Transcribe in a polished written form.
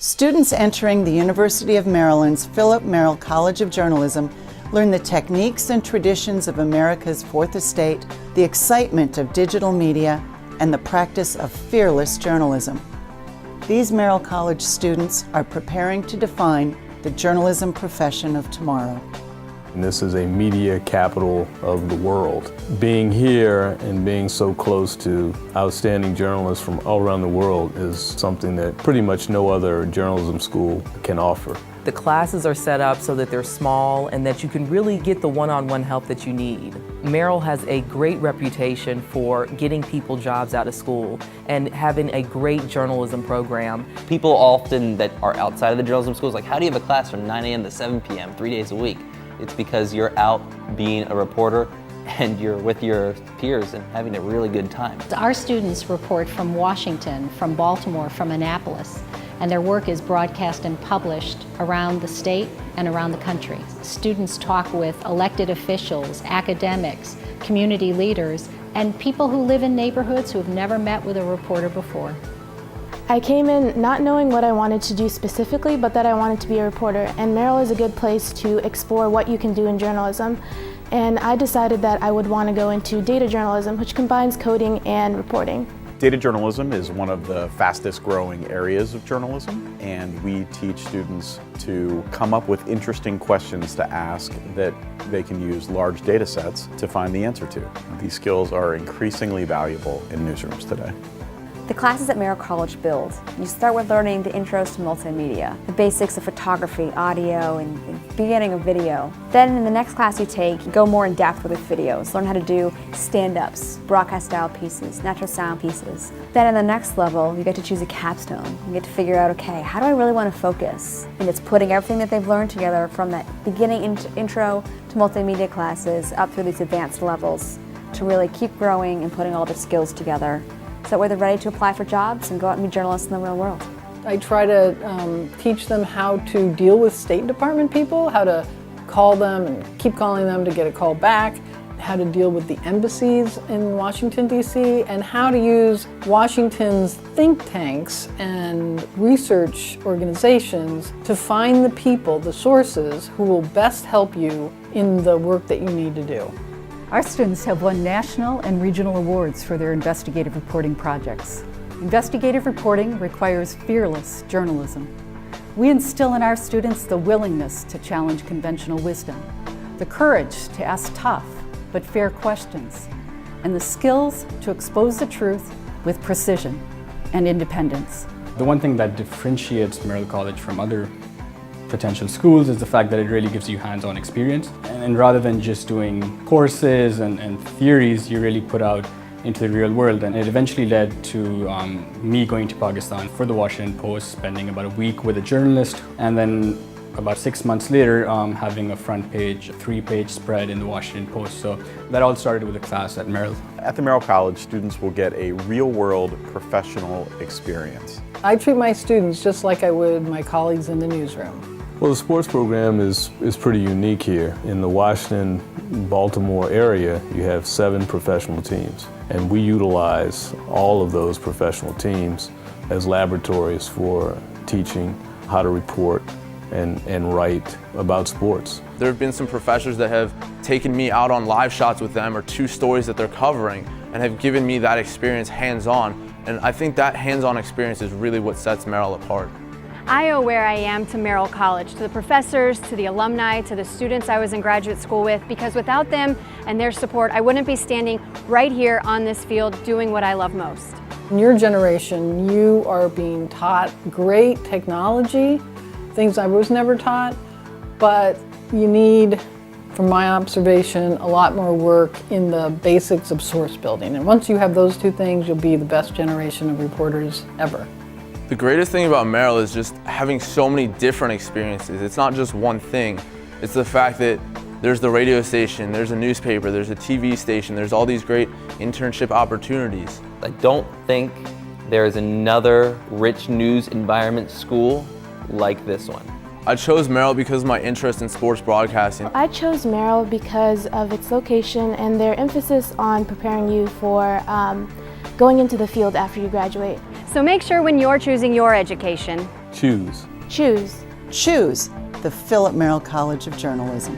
Students entering the University of Maryland's Philip Merrill College of Journalism learn the techniques and traditions of America's Fourth Estate, the excitement of digital media, and the practice of fearless journalism. These Merrill College students are preparing to define the journalism profession of tomorrow. And this is a media capital of the world. Being here and being so close to outstanding journalists from all around the world is something that pretty much no other journalism school can offer. The classes are set up so that they're small and that you can really get the one-on-one help that you need. Merrill has a great reputation for getting people jobs out of school and having a great journalism program. People often that are outside of the journalism schools like, how do you have a class from 9 a.m. to 7 p.m. 3 days a week? It's because you're out being a reporter and you're with your peers and having a really good time. Our students report from Washington, from Baltimore, from Annapolis, and their work is broadcast and published around the state and around the country. Students talk with elected officials, academics, community leaders, and people who live in neighborhoods who have never met with a reporter before. I came in not knowing what I wanted to do specifically, but that I wanted to be a reporter, and Merrill is a good place to explore what you can do in journalism. And I decided that I would want to go into data journalism, which combines coding and reporting. Data journalism is one of the fastest growing areas of journalism, and we teach students to come up with interesting questions to ask that they can use large data sets to find the answer to. These skills are increasingly valuable in newsrooms today. The classes at Merrill College build. You start with learning the intros to multimedia, the basics of photography, audio, and beginning of video. Then in the next class you take, you go more in depth with videos, learn how to do stand-ups, broadcast style pieces, natural sound pieces. Then in the next level, you get to choose a capstone. You get to figure out, okay, how do I really want to focus? And it's putting everything that they've learned together from that beginning intro to multimedia classes up through these advanced levels to really keep growing and putting all the skills together. So that way they're ready to apply for jobs and go out and be journalists in the real world. I try to teach them how to deal with State Department people, how to call them and keep calling them to get a call back, how to deal with the embassies in Washington, D.C., and how to use Washington's think tanks and research organizations to find the people, the sources, who will best help you in the work that you need to do. Our students have won national and regional awards for their investigative reporting projects. Investigative reporting requires fearless journalism. We instill in our students the willingness to challenge conventional wisdom, the courage to ask tough but fair questions, and the skills to expose the truth with precision and independence. The one thing that differentiates Merrill College from other potential schools is the fact that it really gives you hands-on experience. And rather than just doing courses and theories, you really put out into the real world. And it eventually led to me going to Pakistan for the Washington Post, spending about a week with a journalist, and then about 6 months later having a front page, a 3-page spread in the Washington Post. So that all started with a class at Merrill. At the Merrill College, students will get a real-world professional experience. I treat my students just like I would my colleagues in the newsroom. Well, the sports program is pretty unique here. In the Washington, Baltimore area, you have 7 professional teams, and we utilize all of those professional teams as laboratories for teaching how to report and write about sports. There have been some professors that have taken me out on live shots with them or 2 stories that they're covering and have given me that experience hands-on, and I think that hands-on experience is really what sets Merrill apart. I owe where I am to Merrill College, to the professors, to the alumni, to the students I was in graduate school with, because without them and their support, I wouldn't be standing right here on this field doing what I love most. In your generation, you are being taught great technology, things I was never taught, but you need, from my observation, a lot more work in the basics of source building. And once you have those 2 things, you'll be the best generation of reporters ever. The greatest thing about Merrill is just having so many different experiences. It's not just one thing. It's the fact that there's the radio station, there's a newspaper, there's a TV station, there's all these great internship opportunities. I don't think there is another rich news environment school like this one. I chose Merrill because of my interest in sports broadcasting. I chose Merrill because of its location and their emphasis on preparing you for going into the field after you graduate. So make sure when you're choosing your education, Choose. Choose. Choose the Philip Merrill College of Journalism.